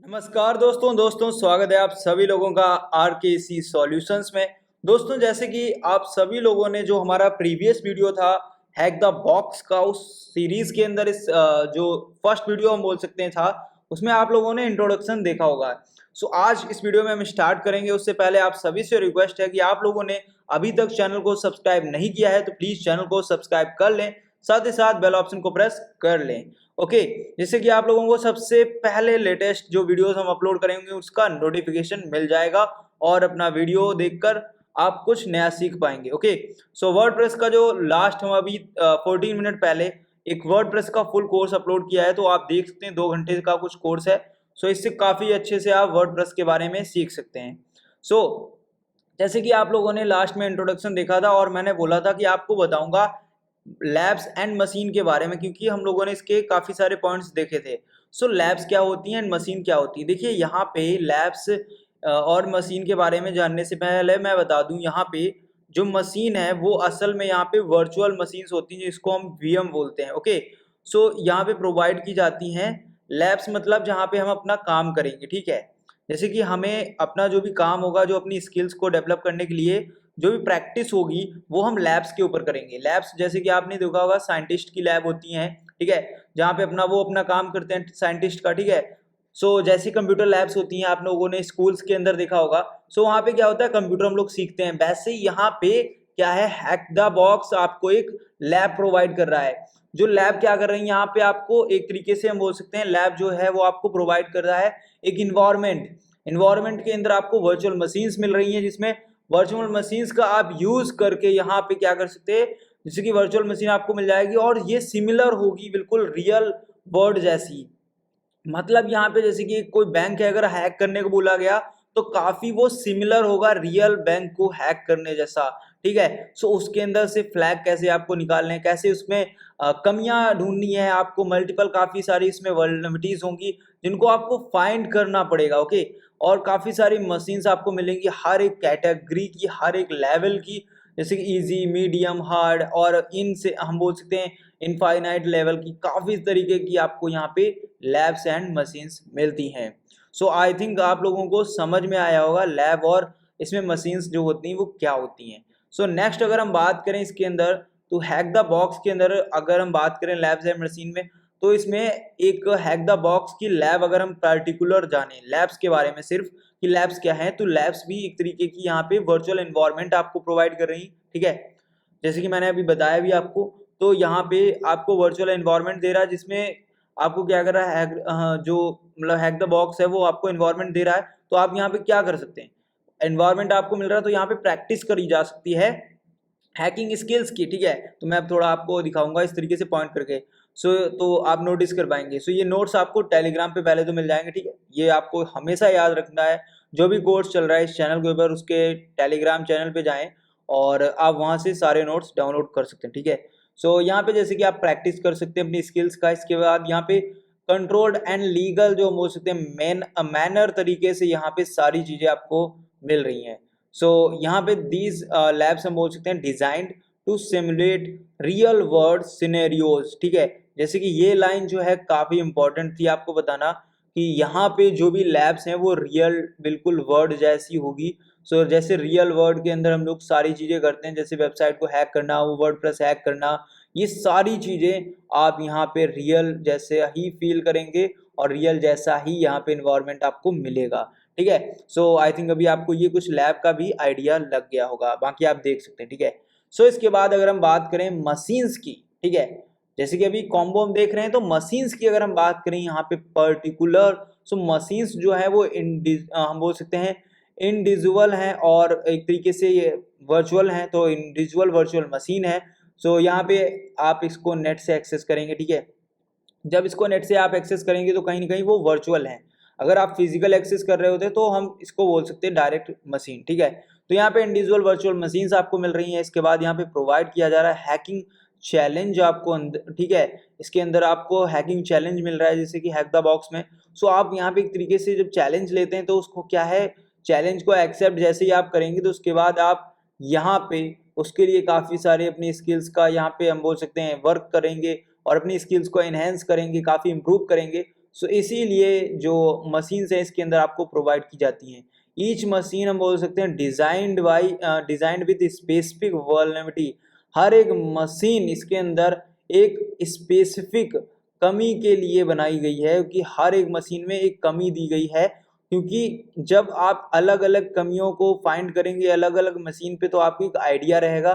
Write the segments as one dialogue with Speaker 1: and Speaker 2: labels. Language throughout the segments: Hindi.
Speaker 1: नमस्कार दोस्तों स्वागत है आप सभी लोगों का आर के सी सॉल्यूशंस में। दोस्तों जैसे कि आप सभी लोगों ने जो हमारा प्रीवियस वीडियो था हैक द बॉक्स का, उस सीरीज के अंदर इस जो फर्स्ट वीडियो हम बोल सकते हैं था, उसमें आप लोगों ने इंट्रोडक्शन देखा होगा। सो आज इस वीडियो में हम स्टार्ट करेंगे। उससे पहले आप सभी से रिक्वेस्ट है कि आप लोगों ने अभी तक चैनल को सब्सक्राइब नहीं किया है तो प्लीज चैनल को सब्सक्राइब कर लें, साथ ही साथ बेल ऑप्शन को प्रेस कर लें। ओके, जिससे कि आप लोगों को सबसे पहले लेटेस्ट जो वीडियोस हम अपलोड करेंगे उसका नोटिफिकेशन मिल जाएगा और अपना वीडियो देखकर आप कुछ नया सीख पाएंगे। ओके, सो वर्डप्रेस का जो लास्ट हम अभी 14 मिनट पहले एक वर्डप्रेस का फुल कोर्स अपलोड किया है, तो आप देख सकते हैं 2 घंटे का कुछ कोर्स है। सो इससे काफ़ी अच्छे से आप वर्डप्रेस के बारे में सीख सकते हैं। सो जैसे कि आप लोगों ने लास्ट में इंट्रोडक्शन देखा था और मैंने बोला था कि आपको बताऊंगा लैब्स एंड मशीन के बारे में, क्योंकि हम लोगों ने इसके काफ़ी सारे पॉइंट्स देखे थे। सो लैब्स क्या होती हैं एंड मशीन क्या होती है। देखिए यहाँ पे लैब्स और मशीन के बारे में जानने से पहले मैं बता दूं, यहाँ पे जो मशीन है वो असल में यहाँ पे वर्चुअल मशीन्स होती हैं जिसको हम वीएम बोलते हैं। ओके, सो यहाँ पे प्रोवाइड की जाती हैं। लैब्स मतलब जहाँ पे हम अपना काम करेंगे, ठीक है। जैसे कि हमें अपना जो भी काम होगा, जो अपनी स्किल्स को डेवलप करने के लिए जो भी प्रैक्टिस होगी वो हम लैब्स के ऊपर करेंगे। लैब्स जैसे कि आपने देखा होगा साइंटिस्ट की लैब होती हैं, ठीक है, जहाँ पे वो अपना काम करते हैं साइंटिस्ट का, ठीक है। सो जैसी कंप्यूटर लैब्स होती हैं, आप लोगों ने स्कूल्स के अंदर देखा होगा। सो वहाँ पे क्या होता है, कंप्यूटर हम लोग सीखते हैं। वैसे ही यहाँ पे क्या है, हैक द बॉक्स आपको एक लैब प्रोवाइड कर रहा है। जो लैब क्या कर रही है, यहाँ पे आपको एक तरीके से हम बोल सकते हैं लैब जो है वो आपको प्रोवाइड कर रहा है एक इन्वायरमेंट के अंदर आपको वर्चुअल मशीन्स मिल रही हैं, जिसमें वर्चुअल मशीन्स का आप यूज करके यहाँ पे क्या कर सकते हैं, जैसे कि वर्चुअल मशीन आपको मिल जाएगी और ये सिमिलर होगी बिल्कुल रियल वर्ल्ड जैसी। मतलब यहाँ पे जैसे कि कोई बैंक है, अगर हैक करने को बोला गया तो काफी वो सिमिलर होगा रियल बैंक को हैक करने जैसा, ठीक है। सो उसके अंदर से फ्लैग कैसे आपको निकालने हैं, कैसे उसमें कमियां ढूंढनी है, आपको मल्टीपल काफी सारी इसमें वर्नरेबिलिटीज होंगी जिनको आपको फाइंड करना पड़ेगा। ओके, और काफी सारी मशीन्स आपको मिलेंगी हर एक कैटेगरी की, हर एक लेवल की, जैसे कि इजी, मीडियम, हार्ड और इनसे हम बोल सकते हैं इनफाइनाइट लेवल की, काफी तरीके की आपको यहाँ पे लैब्स एंड मशीन्स मिलती हैं। सो आई थिंक आप लोगों को समझ में आया होगा लैब और इसमें मशीन्स जो होती हैं वो क्या होती हैं। सो नेक्स्ट अगर हम बात करें इसके अंदर, तो हैक द बॉक्स के अंदर अगर हम बात करें लैब्स एंड मशीन में, तो इसमें एक हैक द बॉक्स की लैब अगर हम पर्टिकुलर जाने लैब्स के बारे में सिर्फ कि लैब्स क्या है, तो लैब्स भी एक तरीके की यहाँ पे वर्चुअल एनवायरनमेंट आपको प्रोवाइड कर रही है, ठीक है। जैसे कि मैंने अभी बताया भी आपको, तो यहाँ पे आपको वर्चुअल एनवायरनमेंट दे रहा है जिसमें आपको क्या कर रहा है, जो मतलब हैक द बॉक्स है वो आपको एनवायरनमेंट दे रहा है। तो आप यहाँ पे क्या कर सकते हैं, एनवायरनमेंट आपको मिल रहा है तो यहाँ पे प्रैक्टिस करी जा सकती है हैकिंग स्किल्स की, ठीक है। तो मैं अब थोड़ा आपको दिखाऊंगा इस तरीके से पॉइंट करके। सो तो आप नोटिस कर पाएंगे। सो ये नोट्स आपको टेलीग्राम पे पहले तो मिल जाएंगे, ठीक है। ये आपको हमेशा याद रखना है, जो भी कोर्स चल रहा है इस चैनल के ऊपर उसके टेलीग्राम चैनल पे जाएं और आप वहाँ से सारे नोट्स डाउनलोड कर सकते हैं, ठीक है। सो यहाँ पे जैसे कि आप प्रैक्टिस कर सकते हैं अपनी स्किल्स का। इसके बाद यहाँ पे कंट्रोल्ड एंड लीगल जो बोल सकते हैं मैनर तरीके से यहाँ पे सारी चीज़ें आपको मिल रही हैं। सो यहाँ पे दीज लैब्स हम बोल सकते हैं designed to simulate real world scenarios, ठीक है। जैसे कि ये लाइन जो है काफी इंपॉर्टेंट थी आपको बताना कि यहाँ पे जो भी लैब्स हैं वो रियल बिल्कुल वर्ल्ड जैसी होगी। सो जैसे रियल वर्ल्ड के अंदर हम लोग सारी चीजें करते हैं, जैसे वेबसाइट को हैक करना, वो वर्डप्रेस हैक करना, ये सारी चीजें आप यहाँ पे रियल जैसे ही फील करेंगे और रियल जैसा ही यहाँ पे इन्वायरमेंट आपको मिलेगा, ठीक है। सो आई थिंक अभी आपको ये कुछ लैब का भी आइडिया लग गया होगा, बाकी आप देख सकते हैं, ठीक है। सो इसके बाद अगर हम बात करें मशीन्स की, ठीक है, जैसे कि अभी कॉम्बो हम देख रहे हैं, तो मशीन्स की अगर हम बात करें यहाँ पे पर्टिकुलर, सो मशीन्स जो है वो हम बोल सकते हैं इंडिविजुअल हैं और एक तरीके से ये वर्चुअल हैं। तो इंडिविजुअल वर्चुअल मशीन है। सो यहाँ पे आप इसको नेट से एक्सेस करेंगे, ठीक है। जब इसको नेट से आप एक्सेस करेंगे तो कहीं ना कहीं वो वर्चुअल है। अगर आप फिजिकल एक्सेस कर रहे होते तो हम इसको बोल सकते हैं डायरेक्ट मशीन, ठीक है। तो यहाँ पे इंडिविजुअल वर्चुअल मशीन्स आपको मिल रही हैं। इसके बाद यहाँ पे प्रोवाइड किया जा रहा है हैकिंग चैलेंज आपको ठीक है। इसके अंदर आपको हैकिंग चैलेंज मिल रहा है जैसे कि हैक द बॉक्स में। सो आप यहाँ पे एक तरीके से जब चैलेंज लेते हैं तो उसको क्या है, चैलेंज को एक्सेप्ट जैसे ही आप करेंगे तो उसके बाद आप यहाँ पे उसके लिए काफ़ी सारे अपनी स्किल्स का यहाँ पे हम बोल सकते हैं वर्क करेंगे और अपनी स्किल्स को एनहेंस करेंगे, काफ़ी इंप्रूव करेंगे। सो इसीलिए जो मशीन्स हैं इसके अंदर आपको प्रोवाइड की जाती हैं। ईच मशीन हम बोल सकते हैं डिजाइंड विद स्पेसिफिक वल्नरेबिलिटी। हर एक मशीन इसके अंदर एक स्पेसिफिक कमी के लिए बनाई गई है, कि हर एक मशीन में एक कमी दी गई है, क्योंकि जब आप अलग अलग कमियों को फाइंड करेंगे अलग अलग मशीन पे तो आपको एक आइडिया रहेगा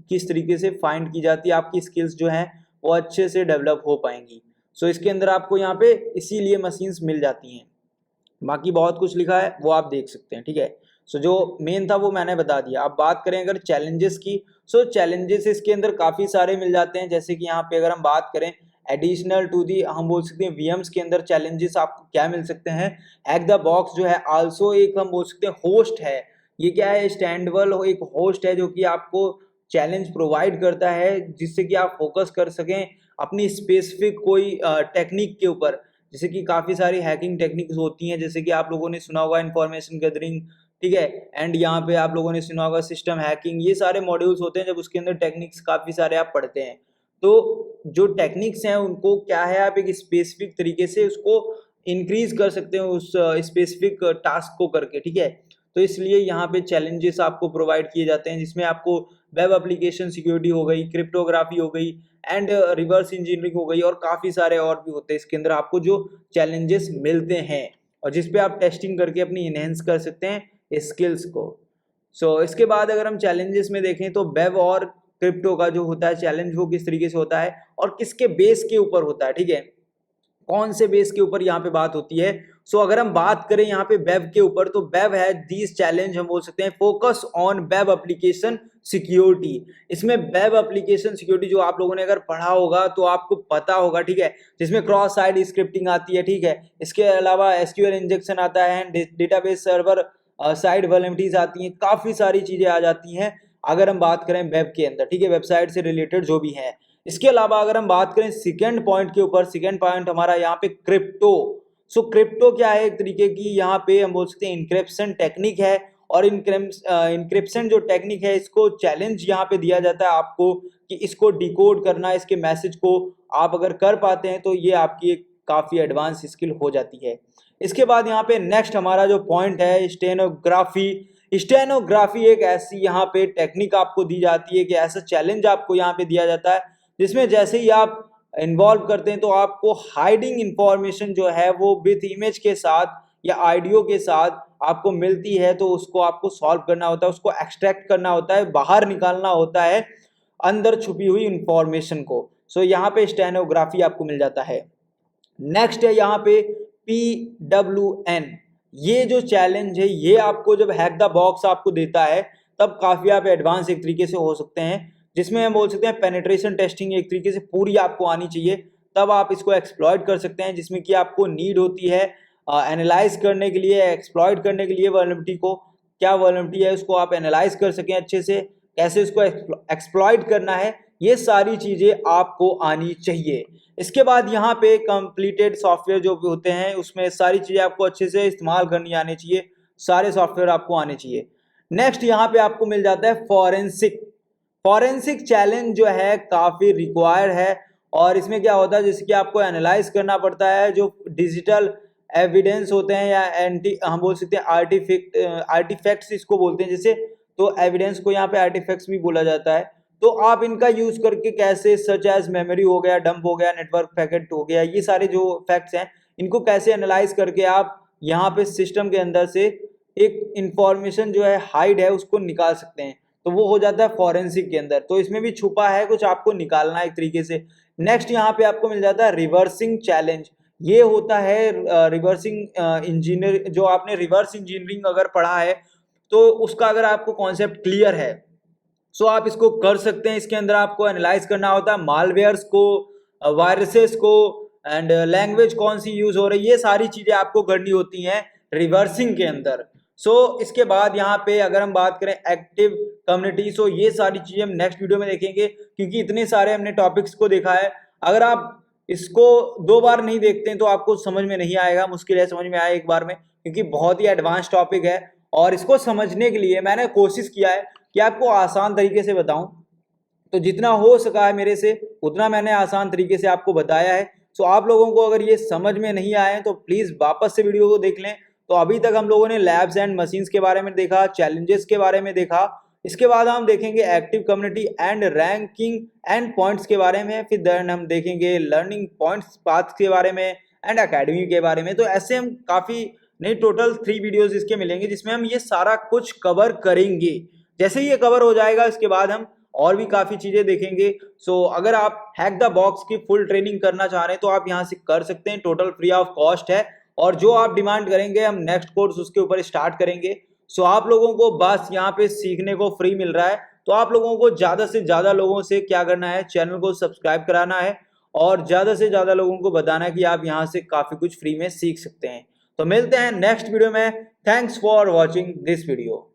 Speaker 1: किस तरीके से फाइंड की जाती है, आपकी स्किल्स जो हैं वो अच्छे से डेवलप हो पाएंगी। सो इसके अंदर आपको यहाँ पे इसीलिए मशीन्स मिल जाती हैं। बाकी बहुत कुछ लिखा है वो आप देख सकते हैं, ठीक है। सो जो मेन था वो मैंने बता दिया। अब बात करें अगर चैलेंजेस की, सो चैलेंजेस इसके अंदर काफ़ी सारे मिल जाते हैं। जैसे कि यहाँ पे अगर हम बात करें एडिशनल टू दी, हम बोल सकते हैं वीएम्स के अंदर चैलेंजेस आपको क्या मिल सकते हैं। हैक द बॉक्स जो है आल्सो एक हम बोल सकते हैं होस्ट है। ये क्या है, स्टैंडेबल एक होस्ट है जो कि आपको चैलेंज प्रोवाइड करता है, जिससे कि आप फोकस कर सकें अपनी स्पेसिफिक कोई टेक्निक के ऊपर। जैसे कि काफ़ी सारी हैकिंग टेक्निक्स होती हैं, जैसे कि आप लोगों ने सुना होगा इंफॉर्मेशन गैदरिंग, ठीक है, एंड यहाँ पे आप लोगों ने सुना होगा सिस्टम हैकिंग। ये सारे मॉड्यूल्स होते हैं, जब उसके अंदर टेक्निक्स काफ़ी सारे आप पढ़ते हैं। तो जो टेक्निक्स हैं उनको क्या है, आप एक स्पेसिफिक तरीके से उसको इंक्रीज कर सकते हो उस स्पेसिफिक टास्क को करके, ठीक है। तो इसलिए यहाँ पे चैलेंजेस आपको प्रोवाइड किए जाते हैं, जिसमें आपको वेब एप्लीकेशन सिक्योरिटी हो गई, क्रिप्टोग्राफी हो गई, एंड रिवर्स इंजीनियरिंग हो गई, और काफ़ी सारे और भी होते हैं इसके अंदर आपको जो चैलेंजेस मिलते हैं, और जिसपे आप टेस्टिंग करके अपनी इनहेंस कर सकते हैं स्किल्स को। सो इसके बाद अगर हम चैलेंजेस में देखें तो वेब और क्रिप्टो का जो होता है चैलेंज वो किस तरीके से होता है और किसके बेस के ऊपर होता है, ठीक है, कौन से बेस के ऊपर यहाँ पे बात होती है। सो अगर हम बात करें यहाँ पे वेब के ऊपर, तो वेब है दिस चैलेंज हम बोल सकते हैं focus on web application security. इसमें वेब एप्लीकेशन सिक्योरिटी जो आप लोगों ने अगर पढ़ा होगा तो आपको पता होगा, ठीक है, जिसमें क्रॉस साइट स्क्रिप्टिंग आती है, ठीक है, इसके अलावा एसक्यूएल इंजेक्शन आता है, डेटाबेस सर्वर साइड वल्नरेबिलिटीज आती हैं, काफी सारी चीजें आ जाती हैं अगर हम बात करें वेब के अंदर, ठीक है, वेबसाइट से रिलेटेड जो भी है। इसके अलावा अगर हम बात करें सेकंड पॉइंट के ऊपर, सेकंड पॉइंट हमारा यहाँ पे क्रिप्टो। सो क्रिप्टो क्या है, एक तरीके की यहाँ पे हम बोल सकते हैं इनक्रिप्शन टेक्निक है, और इनक्रिप्शन जो टेक्निक है इसको चैलेंज यहाँ पे दिया जाता है आपको कि इसको डिकोड करना, इसके मैसेज को आप अगर कर पाते हैं तो ये आपकी एक काफ़ी एडवांस स्किल हो जाती है। इसके बाद यहाँ पे नेक्स्ट हमारा जो पॉइंट है स्टेनोग्राफी। स्टेनोग्राफी एक ऐसी यहाँ पे टेक्निक आपको दी जाती है कि ऐसा चैलेंज आपको यहाँ पे दिया जाता है, जिसमें जैसे ही आप इन्वॉल्व करते हैं तो आपको हाइडिंग इंफॉर्मेशन जो है वो विथ इमेज के साथ या ऑडियो के साथ आपको मिलती है, तो उसको आपको सॉल्व करना होता है, उसको एक्सट्रैक्ट करना होता है, बाहर निकालना होता है अंदर छुपी हुई इंफॉर्मेशन को। सो यहाँ पे स्टेनोग्राफी आपको मिल जाता है। नेक्स्ट है यहाँ पे PWN। ये जो चैलेंज है ये आपको जब हैक द बॉक्स आपको देता है तब काफ़ी आप एडवांस एक तरीके से हो सकते हैं, जिसमें हम बोल सकते हैं पेनिट्रेशन टेस्टिंग एक तरीके से पूरी आपको आनी चाहिए, तब आप इसको एक्सप्लॉइट कर सकते हैं, जिसमें कि आपको नीड होती है एनालाइज करने के लिए, एक्सप्लॉइट करने के लिए वल्नरेबिलिटी को, क्या वल्नरेबिलिटी है उसको आप एनालाइज कर सकें अच्छे से, कैसे उसको एक्सप्लॉइट करना है, ये सारी चीज़ें आपको आनी चाहिए। इसके बाद यहाँ पे कंप्लीटेड सॉफ्टवेयर जो भी होते हैं उसमें सारी चीज़ें आपको अच्छे से इस्तेमाल करनी आनी चाहिए, सारे सॉफ्टवेयर आपको आने चाहिए। नेक्स्ट यहाँ पे आपको मिल जाता है फॉरेंसिक। फॉरेंसिक चैलेंज जो है काफ़ी रिक्वायर्ड है, और इसमें क्या होता है जैसे कि आपको एनालाइज करना पड़ता है जो डिजिटल एविडेंस होते हैं, या हम बोल सकते हैं आर्टिफैक्ट्स इसको बोलते हैं जैसे, तो एविडेंस को यहाँ पे आर्टिफैक्ट्स भी बोला जाता है। तो आप इनका यूज करके कैसे, सच एज मेमोरी हो गया, डंप हो गया, नेटवर्क पैकेट हो गया, ये सारे जो फैक्ट्स हैं इनको कैसे एनालाइज करके आप यहाँ पे सिस्टम के अंदर से एक इंफॉर्मेशन जो है हाइड है उसको निकाल सकते हैं, तो वो हो जाता है फॉरेंसिक के अंदर। तो इसमें भी छुपा है कुछ, आपको निकालना है एक तरीके से। नेक्स्ट यहाँ पे आपको मिल जाता है रिवर्सिंग चैलेंज। ये होता है रिवर्सिंग इंजीनियर, जो आपने रिवर्स इंजीनियरिंग अगर पढ़ा है तो उसका अगर आपको कॉन्सेप्ट क्लियर है सो आप इसको कर सकते हैं। इसके अंदर आपको एनालाइज करना होता है मालवेयर्स को, वायरसेस को, एंड लैंग्वेज कौन सी यूज हो रही है, ये सारी चीजें आपको करनी होती हैं रिवर्सिंग के अंदर। सो इसके बाद यहाँ पे अगर हम बात करें एक्टिव कम्युनिटी, सो ये सारी चीजें हम नेक्स्ट वीडियो में देखेंगे, क्योंकि इतने सारे हमने टॉपिक्स को देखा है। अगर आप इसको 2 बार नहीं देखते हैं तो आपको समझ में नहीं आएगा, मुश्किल है समझ में आए एक बार में, क्योंकि बहुत ही एडवांस टॉपिक है। और इसको समझने के लिए मैंने कोशिश किया है कि आपको आसान तरीके से बताऊं, तो जितना हो सका है मेरे से उतना मैंने आसान तरीके से आपको बताया है। सो आप लोगों को अगर ये समझ में नहीं आए तो प्लीज वापस से वीडियो को देख लें। तो अभी तक हम लोगों ने लैब्स एंड मशीन्स के बारे में देखा, चैलेंजेस के बारे में देखा, इसके बाद हम देखेंगे active community and ranking and points के बारे में, फिर देन हम देखेंगे लर्निंग पॉइंट्स पाथ के बारे में एंड अकेडमी के बारे में। तो ऐसे हम काफी नहीं, टोटल 3 वीडियोस इसके मिलेंगे जिसमें हम ये सारा कुछ कवर करेंगे। जैसे ही ये कवर हो जाएगा इसके बाद हम और भी काफी चीजें देखेंगे। सो अगर आप हैक द बॉक्स की फुल ट्रेनिंग करना चाह रहे हैं तो आप यहाँ से कर सकते हैं, टोटल फ्री ऑफ कॉस्ट है, और जो आप डिमांड करेंगे हम नेक्स्ट कोर्स उसके ऊपर स्टार्ट करेंगे। सो आप लोगों को बस यहाँ पे सीखने को फ्री मिल रहा है, तो आप लोगों को ज्यादा से ज्यादा लोगों से क्या करना है, चैनल को सब्सक्राइब कराना है और ज्यादा से ज्यादा लोगों को बताना है कि आप यहाँ से काफी कुछ फ्री में सीख सकते हैं। तो मिलते हैं नेक्स्ट वीडियो में। Thanks for watching this video.